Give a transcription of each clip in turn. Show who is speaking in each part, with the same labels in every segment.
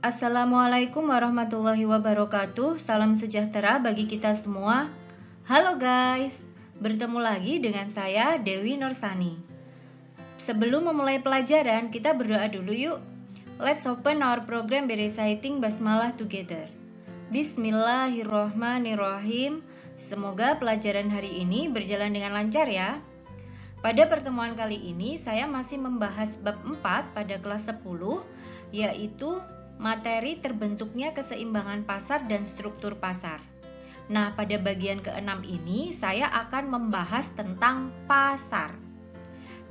Speaker 1: Assalamualaikum warahmatullahi wabarakatuh. Salam sejahtera bagi kita semua. Halo guys, bertemu lagi dengan saya Dewi Nursani. Sebelum memulai pelajaran, kita berdoa dulu yuk. Let's open our program by reciting basmalah together. Bismillahirrohmanirrohim. Semoga pelajaran hari ini berjalan dengan lancar ya. Pada pertemuan kali ini saya masih membahas bab 4 pada kelas 10, yaitu materi terbentuknya keseimbangan pasar dan struktur pasar. Nah, pada bagian ke-6 ini saya akan membahas tentang pasar.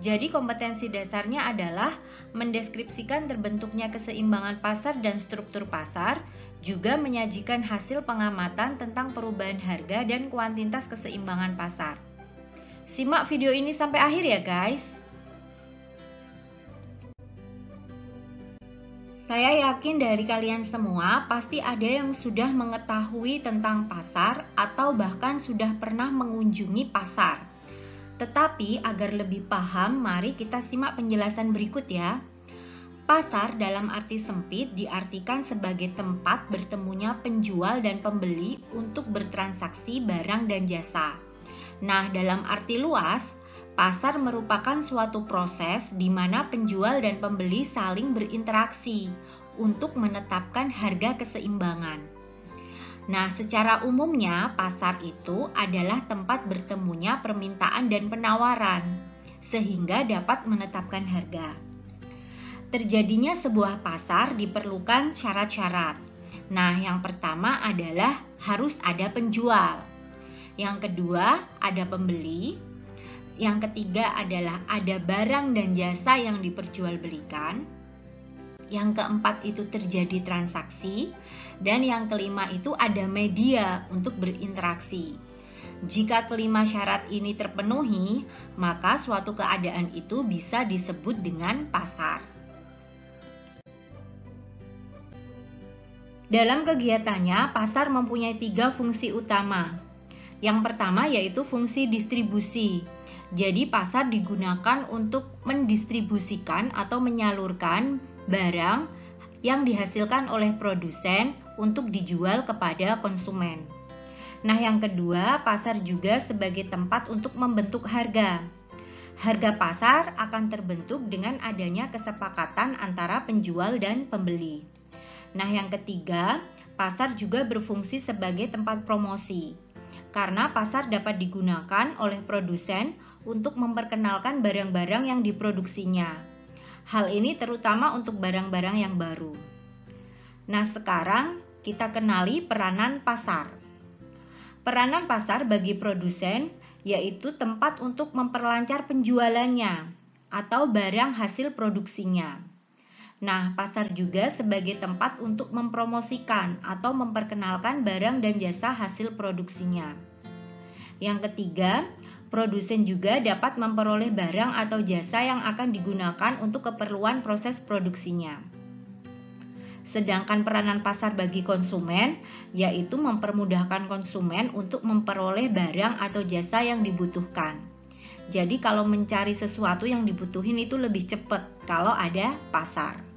Speaker 1: Jadi kompetensi dasarnya adalah mendeskripsikan terbentuknya keseimbangan pasar dan struktur pasar, juga menyajikan hasil pengamatan tentang perubahan harga dan kuantitas keseimbangan pasar. Simak video ini sampai akhir ya guys. Saya yakin dari kalian semua pasti ada yang sudah mengetahui tentang pasar atau bahkan sudah pernah mengunjungi pasar. Tetapi agar lebih paham, mari kita simak penjelasan berikut ya. Pasar dalam arti sempit diartikan sebagai tempat bertemunya penjual dan pembeli untuk bertransaksi barang dan jasa. Nah, dalam arti luas, pasar merupakan suatu proses di mana penjual dan pembeli saling berinteraksi untuk menetapkan harga keseimbangan. Nah, secara umumnya pasar itu adalah tempat bertemunya permintaan dan penawaran, sehingga dapat menetapkan harga. Terjadinya sebuah pasar diperlukan syarat-syarat. Nah, yang pertama adalah harus ada penjual. Yang kedua, ada pembeli. Yang ketiga adalah ada barang dan jasa yang diperjualbelikan. Yang keempat itu terjadi transaksi. Dan yang kelima itu ada media untuk berinteraksi. Jika kelima syarat ini terpenuhi, maka suatu keadaan itu bisa disebut dengan pasar. Dalam kegiatannya, pasar mempunyai 3 fungsi utama. Yang pertama yaitu fungsi distribusi. Jadi pasar digunakan untuk mendistribusikan atau menyalurkan barang yang dihasilkan oleh produsen untuk dijual kepada konsumen. Nah, yang kedua, pasar juga sebagai tempat untuk membentuk harga. Harga pasar akan terbentuk dengan adanya kesepakatan antara penjual dan pembeli. Nah, yang ketiga, pasar juga berfungsi sebagai tempat promosi. Karena pasar dapat digunakan oleh produsen untuk memperkenalkan barang-barang yang diproduksinya. Hal ini terutama untuk barang-barang yang baru. Nah, sekarang kita kenali peranan pasar. Peranan pasar bagi produsen yaitu tempat untuk memperlancar penjualannya atau barang hasil produksinya. Nah, pasar juga sebagai tempat untuk mempromosikan atau memperkenalkan barang dan jasa hasil produksinya. Yang ketiga, produsen juga dapat memperoleh barang atau jasa yang akan digunakan untuk keperluan proses produksinya. Sedangkan peranan pasar bagi konsumen yaitu mempermudahkan konsumen untuk memperoleh barang atau jasa yang dibutuhkan. Jadi kalau mencari sesuatu yang dibutuhin itu lebih cepat kalau ada pasar.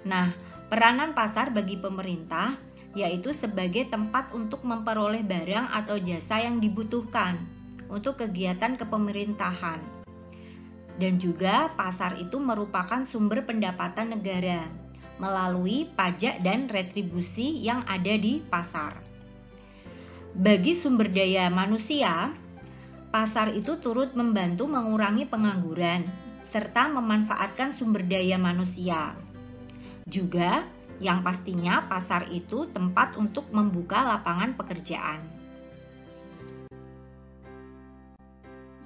Speaker 1: Nah, peranan pasar bagi pemerintah yaitu sebagai tempat untuk memperoleh barang atau jasa yang dibutuhkan untuk kegiatan kepemerintahan. Dan juga pasar itu merupakan sumber pendapatan negara melalui pajak dan retribusi yang ada di pasar. Bagi sumber daya manusia, pasar itu turut membantu mengurangi pengangguran serta memanfaatkan sumber daya manusia. Juga yang pastinya pasar itu tempat untuk membuka lapangan pekerjaan.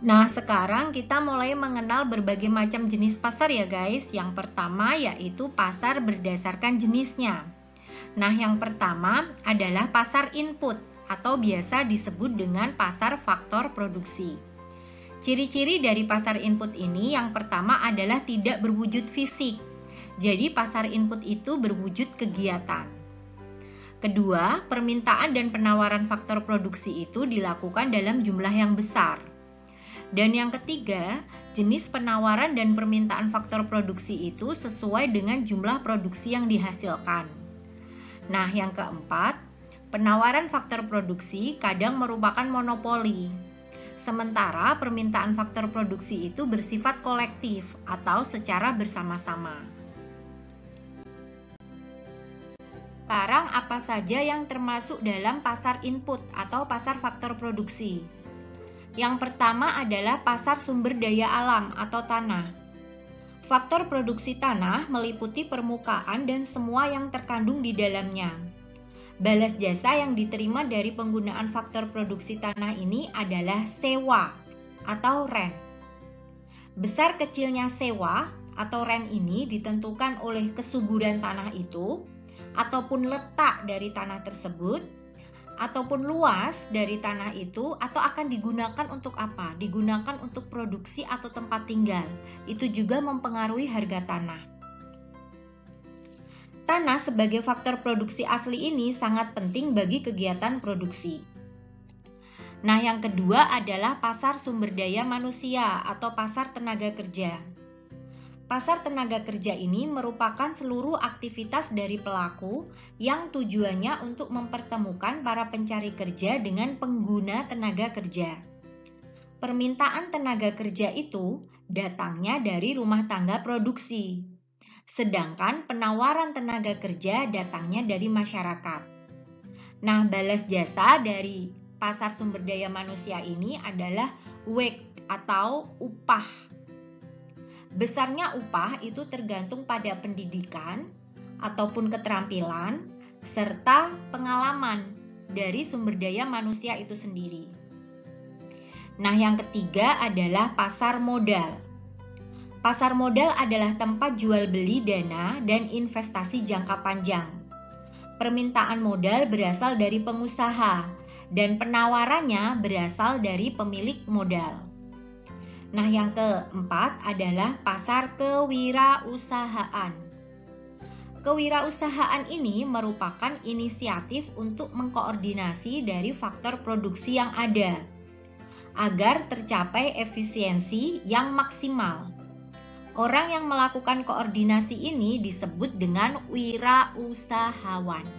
Speaker 1: Nah, sekarang kita mulai mengenal berbagai macam jenis pasar ya guys. Yang pertama yaitu pasar berdasarkan jenisnya. Nah, yang pertama adalah pasar input atau biasa disebut dengan pasar faktor produksi. Ciri-ciri dari pasar input ini yang pertama adalah tidak berwujud fisik. Jadi pasar input itu berwujud kegiatan. Kedua, permintaan dan penawaran faktor produksi itu dilakukan dalam jumlah yang besar. Dan yang ketiga, jenis penawaran dan permintaan faktor produksi itu sesuai dengan jumlah produksi yang dihasilkan. Nah, yang keempat, penawaran faktor produksi kadang merupakan monopoli. Sementara permintaan faktor produksi itu bersifat kolektif atau secara bersama-sama. Sekarang apa saja yang termasuk dalam pasar input atau pasar faktor produksi? Yang pertama adalah pasar sumber daya alam atau tanah. Faktor produksi tanah meliputi permukaan dan semua yang terkandung di dalamnya. Balas jasa yang diterima dari penggunaan faktor produksi tanah ini adalah sewa atau rent. Besar kecilnya sewa atau rent ini ditentukan oleh kesuburan tanah itu, ataupun letak dari tanah tersebut, ataupun luas dari tanah itu, atau akan digunakan untuk apa? Digunakan untuk produksi atau tempat tinggal. Itu juga mempengaruhi harga tanah. Tanah sebagai faktor produksi asli ini sangat penting bagi kegiatan produksi. Nah, yang kedua adalah pasar sumber daya manusia atau pasar tenaga kerja. Pasar tenaga kerja ini merupakan seluruh aktivitas dari pelaku yang tujuannya untuk mempertemukan para pencari kerja dengan pengguna tenaga kerja. Permintaan tenaga kerja itu datangnya dari rumah tangga produksi, sedangkan penawaran tenaga kerja datangnya dari masyarakat. Nah, balas jasa dari pasar sumber daya manusia ini adalah wage atau upah. Besarnya upah itu tergantung pada pendidikan ataupun keterampilan serta pengalaman dari sumber daya manusia itu sendiri. Nah, yang ketiga adalah pasar modal. Pasar modal adalah tempat jual beli dana dan investasi jangka panjang. Permintaan modal berasal dari pengusaha dan penawarannya berasal dari pemilik modal. Nah, yang keempat adalah pasar kewirausahaan. Kewirausahaan ini merupakan inisiatif untuk mengkoordinasi dari faktor produksi yang ada agar tercapai efisiensi yang maksimal. Orang yang melakukan koordinasi ini disebut dengan wirausahawan.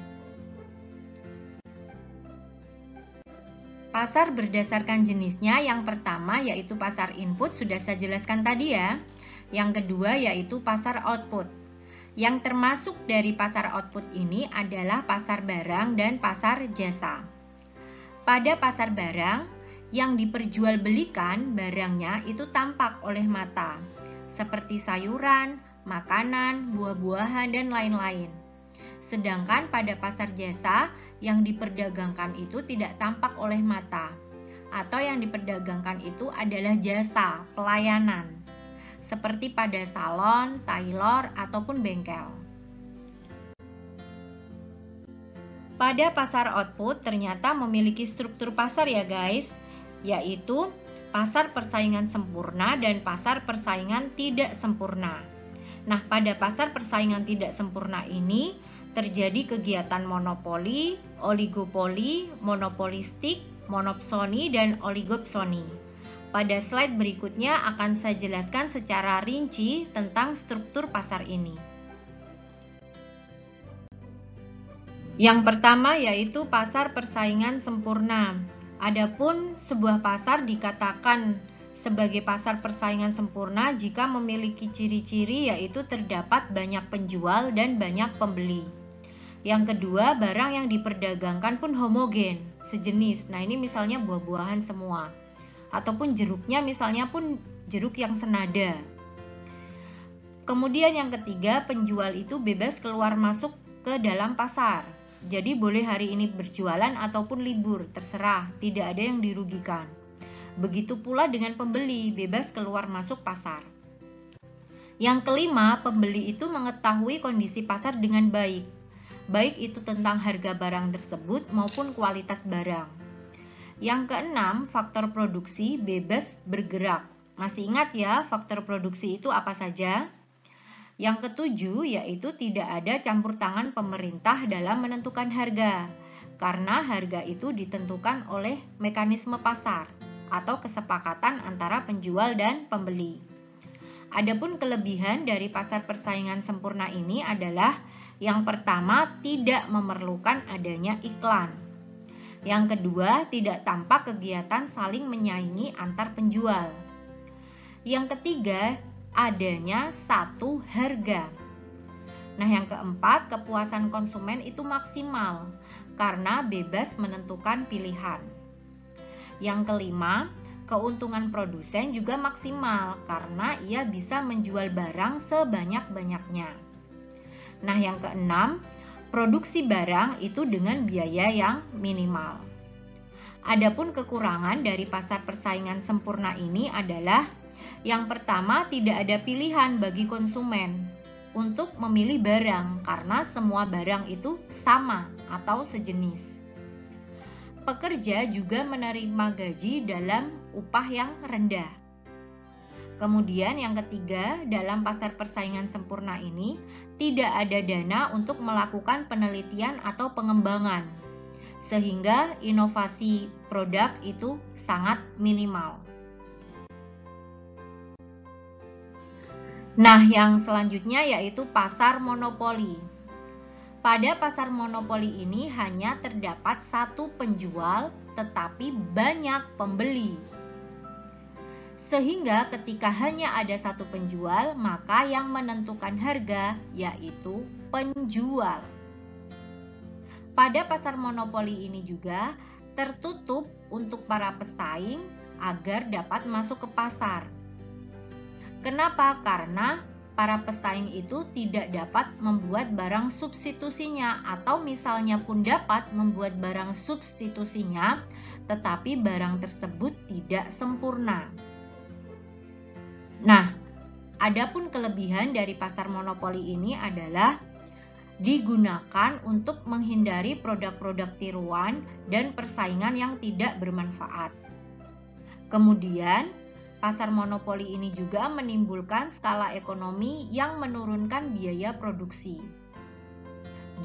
Speaker 1: Pasar berdasarkan jenisnya, yang pertama yaitu pasar input, sudah saya jelaskan tadi ya. Yang kedua yaitu pasar output. Yang termasuk dari pasar output ini adalah pasar barang dan pasar jasa. Pada pasar barang, yang diperjualbelikan barangnya itu tampak oleh mata, seperti sayuran, makanan, buah-buahan, dan lain-lain. Sedangkan pada pasar jasa, yang diperdagangkan itu tidak tampak oleh mata, atau yang diperdagangkan itu adalah jasa, pelayanan, seperti pada salon, tailor, ataupun bengkel. Pada pasar output ternyata memiliki struktur pasar ya guys, yaitu pasar persaingan sempurna dan pasar persaingan tidak sempurna. Nah, pada pasar persaingan tidak sempurna ini terjadi kegiatan monopoli, oligopoli, monopolistik, monopsoni, dan oligopsoni. Pada slide berikutnya akan saya jelaskan secara rinci tentang struktur pasar ini. Yang pertama yaitu pasar persaingan sempurna. Adapun sebuah pasar dikatakan sebagai pasar persaingan sempurna jika memiliki ciri-ciri yaitu terdapat banyak penjual dan banyak pembeli. Yang kedua, barang yang diperdagangkan pun homogen, sejenis. Nah, ini misalnya buah-buahan semua. Ataupun jeruknya misalnya pun jeruk yang senada. Kemudian yang ketiga, penjual itu bebas keluar masuk ke dalam pasar. Jadi boleh hari ini berjualan ataupun libur, terserah, tidak ada yang dirugikan. Begitu pula dengan pembeli, bebas keluar masuk pasar. Yang kelima, pembeli itu mengetahui kondisi pasar dengan baik. Baik itu tentang harga barang tersebut maupun kualitas barang. Yang keenam, faktor produksi bebas bergerak. Masih ingat ya, faktor produksi itu apa saja? Yang ketujuh, yaitu tidak ada campur tangan pemerintah dalam menentukan harga, karena harga itu ditentukan oleh mekanisme pasar atau kesepakatan antara penjual dan pembeli. Adapun kelebihan dari pasar persaingan sempurna ini adalah Yang pertama, tidak memerlukan adanya iklan. Yang kedua, tidak tampak kegiatan saling menyaingi antar penjual. Yang ketiga, adanya satu harga. Nah, yang keempat, kepuasan konsumen itu maksimal karena bebas menentukan pilihan. Yang kelima, keuntungan produsen juga maksimal karena ia bisa menjual barang sebanyak-banyaknya. Nah, yang keenam, produksi barang itu dengan biaya yang minimal. Adapun kekurangan dari pasar persaingan sempurna ini adalah yang pertama, tidak ada pilihan bagi konsumen untuk memilih barang karena semua barang itu sama atau sejenis. Pekerja juga menerima gaji dalam upah yang rendah. Kemudian yang ketiga, dalam pasar persaingan sempurna ini tidak ada dana untuk melakukan penelitian atau pengembangan, sehingga inovasi produk itu sangat minimal. Nah, yang selanjutnya yaitu pasar monopoli. Pada pasar monopoli ini hanya terdapat satu penjual, tetapi banyak pembeli. Sehingga ketika hanya ada satu penjual, maka yang menentukan harga yaitu penjual. Pada pasar monopoli ini juga tertutup untuk para pesaing agar dapat masuk ke pasar. Kenapa? Karena para pesaing itu tidak dapat membuat barang substitusinya, atau misalnya pun dapat membuat barang substitusinya, tetapi barang tersebut tidak sempurna. Nah, adapun kelebihan dari pasar monopoli ini adalah digunakan untuk menghindari produk-produk tiruan dan persaingan yang tidak bermanfaat. Kemudian, pasar monopoli ini juga menimbulkan skala ekonomi yang menurunkan biaya produksi.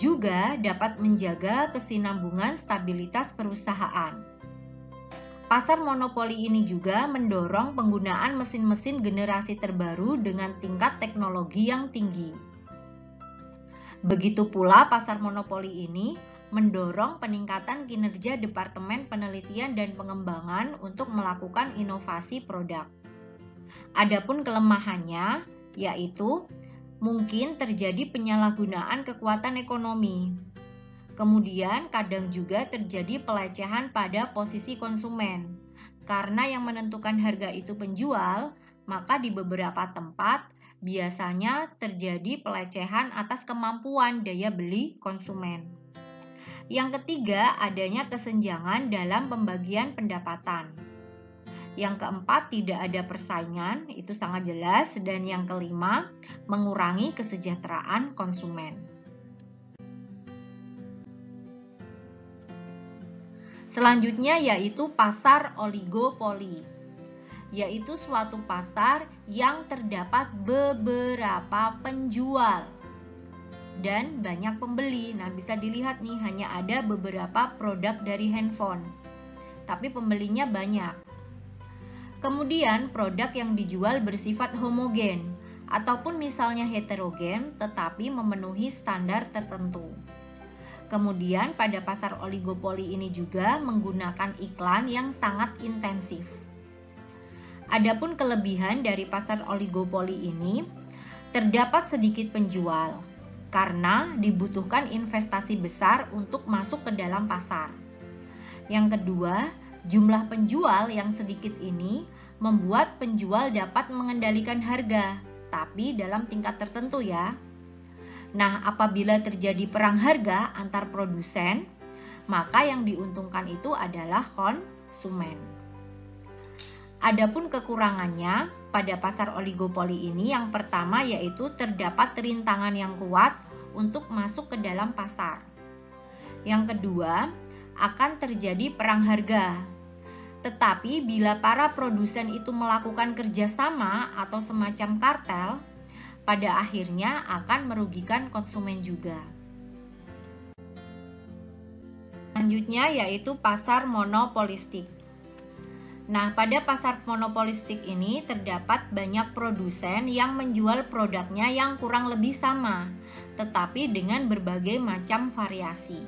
Speaker 1: Juga dapat menjaga kesinambungan stabilitas perusahaan. Pasar monopoli ini juga mendorong penggunaan mesin-mesin generasi terbaru dengan tingkat teknologi yang tinggi. Begitu pula pasar monopoli ini mendorong peningkatan kinerja Departemen Penelitian dan Pengembangan untuk melakukan inovasi produk. Adapun kelemahannya yaitu mungkin terjadi penyalahgunaan kekuatan ekonomi. Kemudian kadang juga terjadi pelecehan pada posisi konsumen. Karena yang menentukan harga itu penjual, maka di beberapa tempat biasanya terjadi pelecehan atas kemampuan daya beli konsumen. Yang ketiga, adanya kesenjangan dalam pembagian pendapatan. Yang keempat, tidak ada persaingan, itu sangat jelas. Dan yang kelima, mengurangi kesejahteraan konsumen. Selanjutnya yaitu pasar oligopoli, yaitu suatu pasar yang terdapat beberapa penjual dan banyak pembeli. Nah, bisa dilihat nih, hanya ada beberapa produk dari handphone, tapi pembelinya banyak. Kemudian produk yang dijual bersifat homogen ataupun misalnya heterogen tetapi memenuhi standar tertentu. Kemudian pada pasar oligopoli ini juga menggunakan iklan yang sangat intensif. Adapun kelebihan dari pasar oligopoli ini, terdapat sedikit penjual karena dibutuhkan investasi besar untuk masuk ke dalam pasar. Yang kedua, jumlah penjual yang sedikit ini membuat penjual dapat mengendalikan harga, tapi dalam tingkat tertentu ya. Nah, apabila terjadi perang harga antar produsen, maka yang diuntungkan itu adalah konsumen. Adapun kekurangannya pada pasar oligopoli ini, yang pertama yaitu terdapat rintangan yang kuat untuk masuk ke dalam pasar. Yang kedua, akan terjadi perang harga. Tetapi bila para produsen itu melakukan kerjasama atau semacam kartel, pada akhirnya akan merugikan konsumen juga. Selanjutnya yaitu pasar monopolistik. Nah, pada pasar monopolistik ini terdapat banyak produsen yang menjual produknya yang kurang lebih sama, tetapi dengan berbagai macam variasi.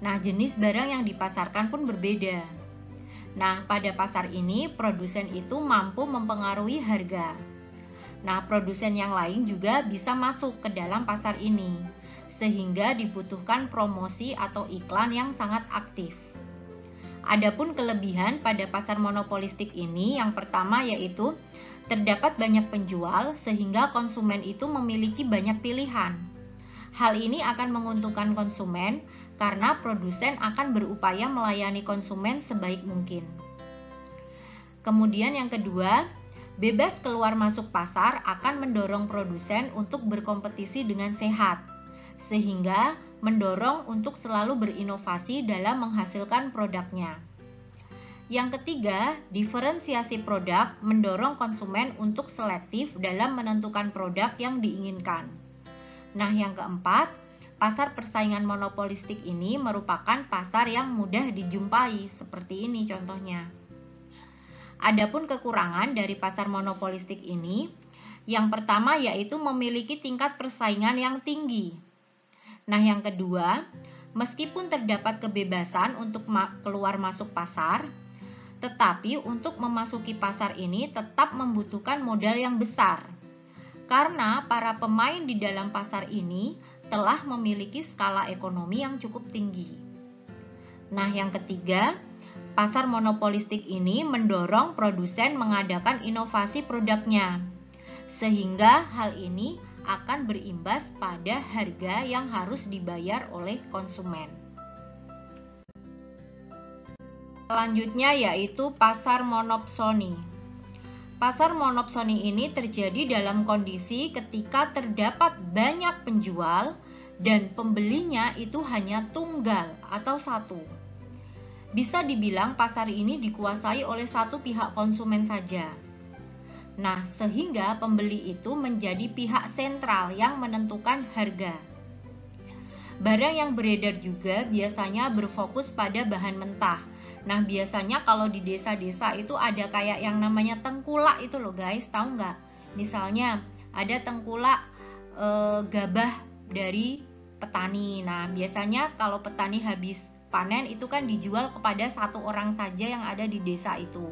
Speaker 1: Nah, jenis barang yang dipasarkan pun berbeda. Nah, pada pasar ini produsen itu mampu mempengaruhi harga. Nah, produsen yang lain juga bisa masuk ke dalam pasar ini, sehingga dibutuhkan promosi atau iklan yang sangat aktif. Adapun kelebihan pada pasar monopolistik ini yang pertama yaitu terdapat banyak penjual sehingga konsumen itu memiliki banyak pilihan. Hal ini akan menguntungkan konsumen karena produsen akan berupaya melayani konsumen sebaik mungkin. Kemudian yang kedua, bebas keluar masuk pasar akan mendorong produsen untuk berkompetisi dengan sehat, sehingga mendorong untuk selalu berinovasi dalam menghasilkan produknya. Yang ketiga, diferensiasi produk mendorong konsumen untuk selektif dalam menentukan produk yang diinginkan. Nah, yang keempat, pasar persaingan monopolistik ini merupakan pasar yang mudah dijumpai, seperti ini contohnya. Adapun kekurangan dari pasar monopolistik ini, yang pertama yaitu memiliki tingkat persaingan yang tinggi. Nah, yang kedua, meskipun terdapat kebebasan untuk keluar masuk pasar, tetapi untuk memasuki pasar ini tetap membutuhkan modal yang besar. Karena para pemain di dalam pasar ini telah memiliki skala ekonomi yang cukup tinggi. Nah, yang ketiga, pasar monopolistik ini mendorong produsen mengadakan inovasi produknya, sehingga hal ini akan berimbas pada harga yang harus dibayar oleh konsumen. Selanjutnya yaitu pasar monopsoni. Pasar monopsoni ini terjadi dalam kondisi ketika terdapat banyak penjual dan pembelinya itu hanya tunggal atau satu. Bisa dibilang pasar ini dikuasai oleh satu pihak konsumen saja. Nah, sehingga pembeli itu menjadi pihak sentral yang menentukan harga. Barang yang beredar juga biasanya berfokus pada bahan mentah. Nah, biasanya kalau di desa-desa itu ada kayak yang namanya tengkulak itu loh guys, tahu nggak? Misalnya ada tengkulak gabah dari petani. Nah, biasanya kalau petani habis panen itu kan dijual kepada satu orang saja yang ada di desa itu.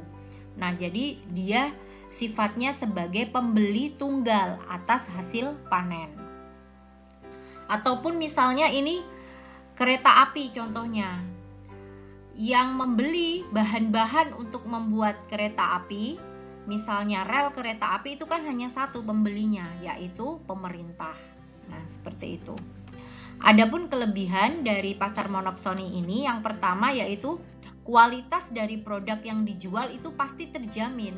Speaker 1: Nah, jadi dia sifatnya sebagai pembeli tunggal atas hasil panen. Ataupun misalnya ini kereta api contohnya. Yang membeli bahan-bahan untuk membuat kereta api, misalnya rel kereta api itu kan hanya satu pembelinya, yaitu pemerintah. Nah, seperti itu. Adapun kelebihan dari pasar monopsoni ini yang pertama yaitu kualitas dari produk yang dijual itu pasti terjamin,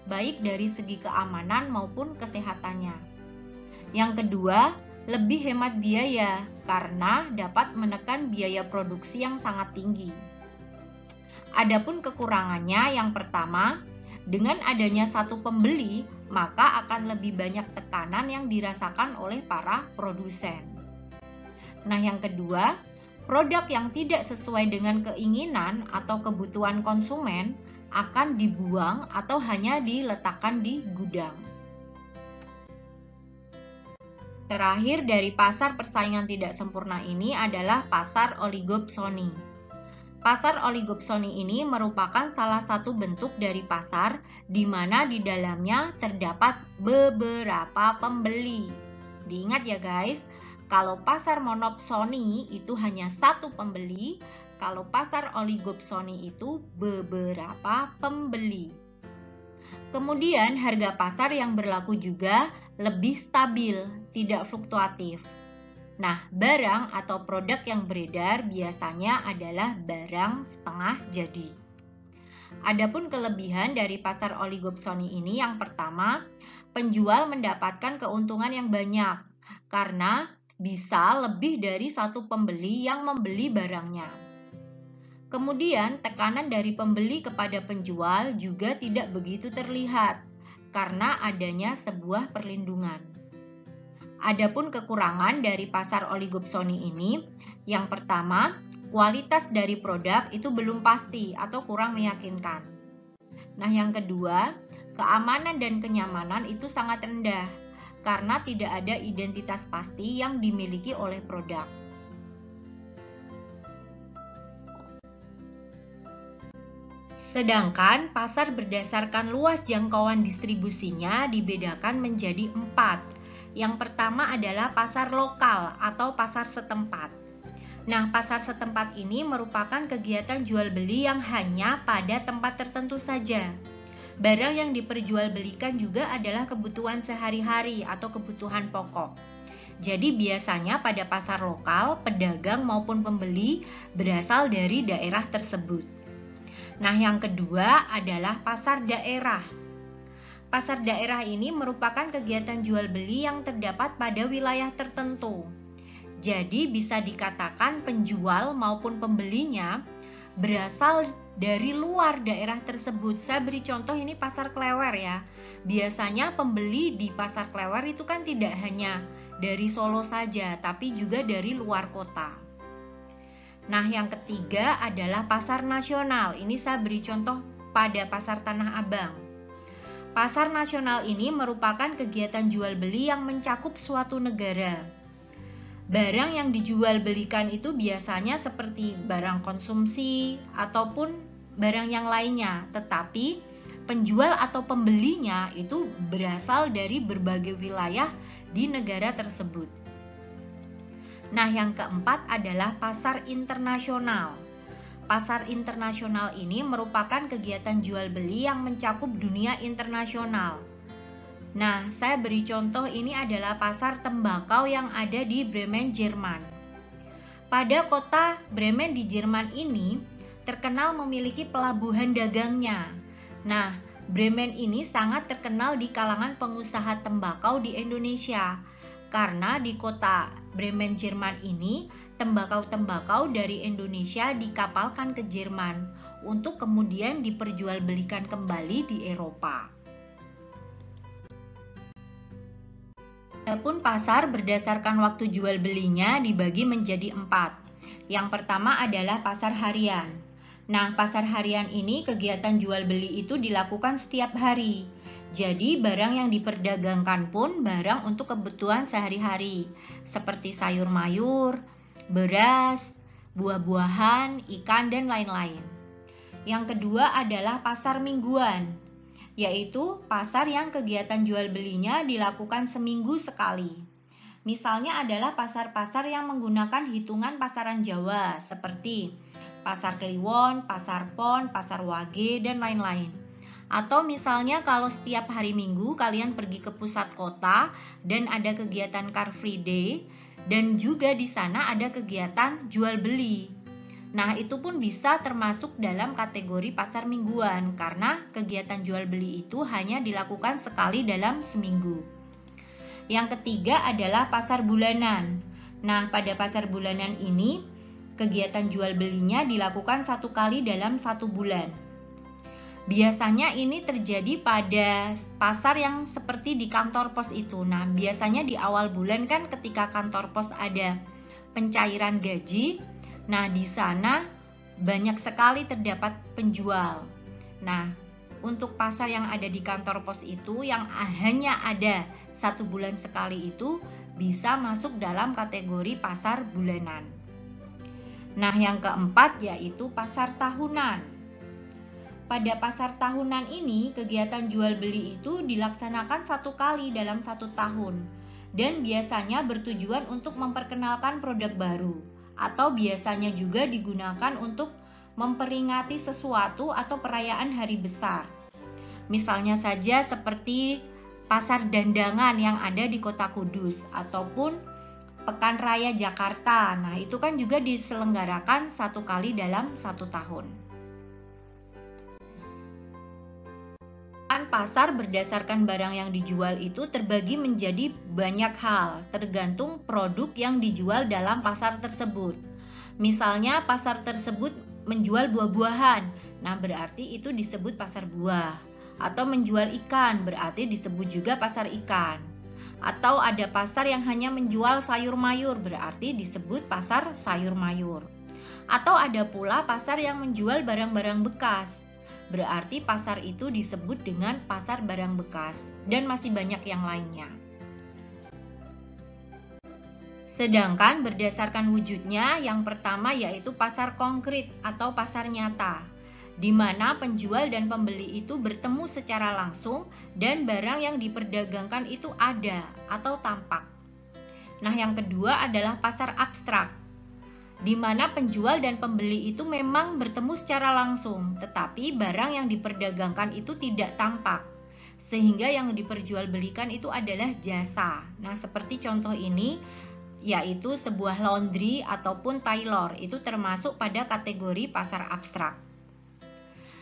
Speaker 1: baik dari segi keamanan maupun kesehatannya. Yang kedua, lebih hemat biaya karena dapat menekan biaya produksi yang sangat tinggi. Adapun kekurangannya yang pertama, dengan adanya satu pembeli, maka akan lebih banyak tekanan yang dirasakan oleh para produsen. Nah, yang kedua, produk yang tidak sesuai dengan keinginan atau kebutuhan konsumen akan dibuang atau hanya diletakkan di gudang. Terakhir dari pasar persaingan tidak sempurna ini adalah pasar oligopsoni. Pasar oligopsoni ini merupakan salah satu bentuk dari pasar di mana di dalamnya terdapat beberapa pembeli. Diingat ya guys, kalau pasar monopsoni itu hanya satu pembeli, kalau pasar oligopsoni itu beberapa pembeli. Kemudian harga pasar yang berlaku juga lebih stabil, tidak fluktuatif. Nah, barang atau produk yang beredar biasanya adalah barang setengah jadi. Adapun kelebihan dari pasar oligopsoni ini yang pertama, penjual mendapatkan keuntungan yang banyak karena bisa lebih dari satu pembeli yang membeli barangnya. Kemudian, tekanan dari pembeli kepada penjual juga tidak begitu terlihat karena adanya sebuah perlindungan. Adapun kekurangan dari pasar oligopsoni ini, yang pertama, kualitas dari produk itu belum pasti atau kurang meyakinkan. Nah, yang kedua, keamanan dan kenyamanan itu sangat rendah karena tidak ada identitas pasti yang dimiliki oleh produk. Sedangkan pasar berdasarkan luas jangkauan distribusinya dibedakan menjadi 4. Yang pertama adalah pasar lokal atau pasar setempat. Nah, pasar setempat ini merupakan kegiatan jual beli yang hanya pada tempat tertentu saja. Barang yang diperjualbelikan juga adalah kebutuhan sehari-hari atau kebutuhan pokok. Jadi biasanya pada pasar lokal, pedagang maupun pembeli berasal dari daerah tersebut. Nah, yang kedua adalah pasar daerah. Pasar daerah ini merupakan kegiatan jual beli yang terdapat pada wilayah tertentu. Jadi bisa dikatakan penjual maupun pembelinya berasal dari luar daerah tersebut. Saya beri contoh, ini pasar Klewer ya. Biasanya pembeli di pasar Klewer itu kan tidak hanya dari Solo saja, tapi juga dari luar kota. Nah, yang ketiga adalah pasar nasional. Ini saya beri contoh pada pasar Tanah Abang. Pasar nasional ini merupakan kegiatan jual beli yang mencakup suatu negara. Barang yang dijual belikan itu biasanya seperti barang konsumsi ataupun barang yang lainnya, tetapi penjual atau pembelinya itu berasal dari berbagai wilayah di negara tersebut. Nah, yang keempat adalah pasar internasional. Pasar internasional ini merupakan kegiatan jual beli yang mencakup dunia internasional. Nah, saya beri contoh, ini adalah pasar tembakau yang ada di Bremen, Jerman. Pada kota Bremen di Jerman ini terkenal memiliki pelabuhan dagangnya. Nah, Bremen ini sangat terkenal di kalangan pengusaha tembakau di Indonesia. Karena di kota Bremen, Jerman ini, tembakau-tembakau dari Indonesia dikapalkan ke Jerman untuk kemudian diperjualbelikan kembali di Eropa. Adapun pasar berdasarkan waktu jual belinya dibagi menjadi 4. Yang pertama adalah pasar harian. Nah, pasar harian ini kegiatan jual beli itu dilakukan setiap hari. Jadi barang yang diperdagangkan pun barang untuk kebutuhan sehari-hari, seperti sayur mayur, beras, buah-buahan, ikan, dan lain-lain. Yang kedua adalah pasar mingguan, yaitu pasar yang kegiatan jual belinya dilakukan seminggu sekali. Misalnya adalah pasar-pasar yang menggunakan hitungan pasaran Jawa, seperti pasar Kliwon, pasar Pon, pasar Wage, dan lain-lain. Atau misalnya kalau setiap hari Minggu kalian pergi ke pusat kota dan ada kegiatan Car Free Day dan juga di sana ada kegiatan jual beli. Nah, itu pun bisa termasuk dalam kategori pasar mingguan karena kegiatan jual beli itu hanya dilakukan sekali dalam seminggu. Yang ketiga adalah pasar bulanan. Nah, pada pasar bulanan ini kegiatan jual belinya dilakukan 1 kali dalam 1 bulan. Biasanya ini terjadi pada pasar yang seperti di kantor pos itu. Nah, biasanya di awal bulan kan ketika kantor pos ada pencairan gaji. Nah, di sana banyak sekali terdapat penjual. Nah, untuk pasar yang ada di kantor pos itu yang hanya ada 1 bulan sekali itu bisa masuk dalam kategori pasar bulanan. Nah, yang keempat yaitu pasar tahunan. Pada pasar tahunan ini, kegiatan jual beli itu dilaksanakan 1 kali dalam 1 tahun dan biasanya bertujuan untuk memperkenalkan produk baru atau biasanya juga digunakan untuk memperingati sesuatu atau perayaan hari besar. Misalnya saja seperti pasar dandangan yang ada di Kota Kudus ataupun Pekan Raya Jakarta. Nah, itu kan juga diselenggarakan 1 kali dalam 1 tahun. Pasar berdasarkan barang yang dijual itu terbagi menjadi banyak hal, tergantung produk yang dijual dalam pasar tersebut. Misalnya pasar tersebut menjual buah-buahan, nah berarti itu disebut pasar buah. Atau menjual ikan, berarti disebut juga pasar ikan. Atau ada pasar yang hanya menjual sayur mayur, berarti disebut pasar sayur mayur. Atau ada pula pasar yang menjual barang-barang bekas. berarti pasar itu disebut dengan pasar barang bekas, dan masih banyak yang lainnya. Sedangkan berdasarkan wujudnya, yang pertama yaitu pasar konkret atau pasar nyata, di mana penjual dan pembeli itu bertemu secara langsung dan barang yang diperdagangkan itu ada atau tampak. Nah, yang kedua adalah pasar abstrak, di mana penjual dan pembeli itu memang bertemu secara langsung, tetapi barang yang diperdagangkan itu tidak tampak, sehingga yang diperjualbelikan itu adalah jasa. Nah, seperti contoh ini, yaitu sebuah laundry ataupun tailor, itu termasuk pada kategori pasar abstrak.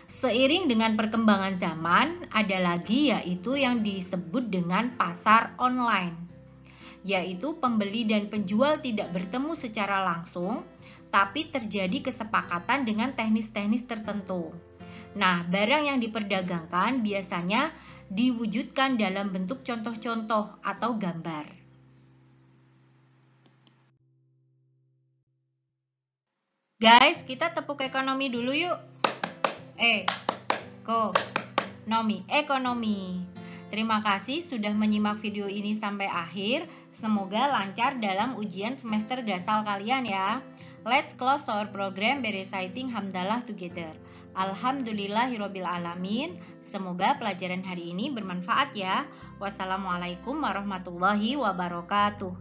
Speaker 1: Seiring dengan perkembangan zaman, ada lagi yaitu yang disebut dengan pasar online, yaitu pembeli dan penjual tidak bertemu secara langsung, tapi terjadi kesepakatan dengan teknis-teknis tertentu. Nah, barang yang diperdagangkan biasanya diwujudkan dalam bentuk contoh-contoh atau gambar. Guys, kita tepuk ekonomi dulu yuk. Ekonomi. Terima kasih sudah menyimak video ini sampai akhir. Semoga lancar dalam ujian semester gasal kalian ya. Let's close our program by reciting hamdalah together. Alhamdulillahirabbil alamin. Semoga pelajaran hari ini bermanfaat ya. Wassalamualaikum warahmatullahi wabarakatuh.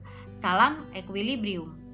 Speaker 1: Salam equilibrium.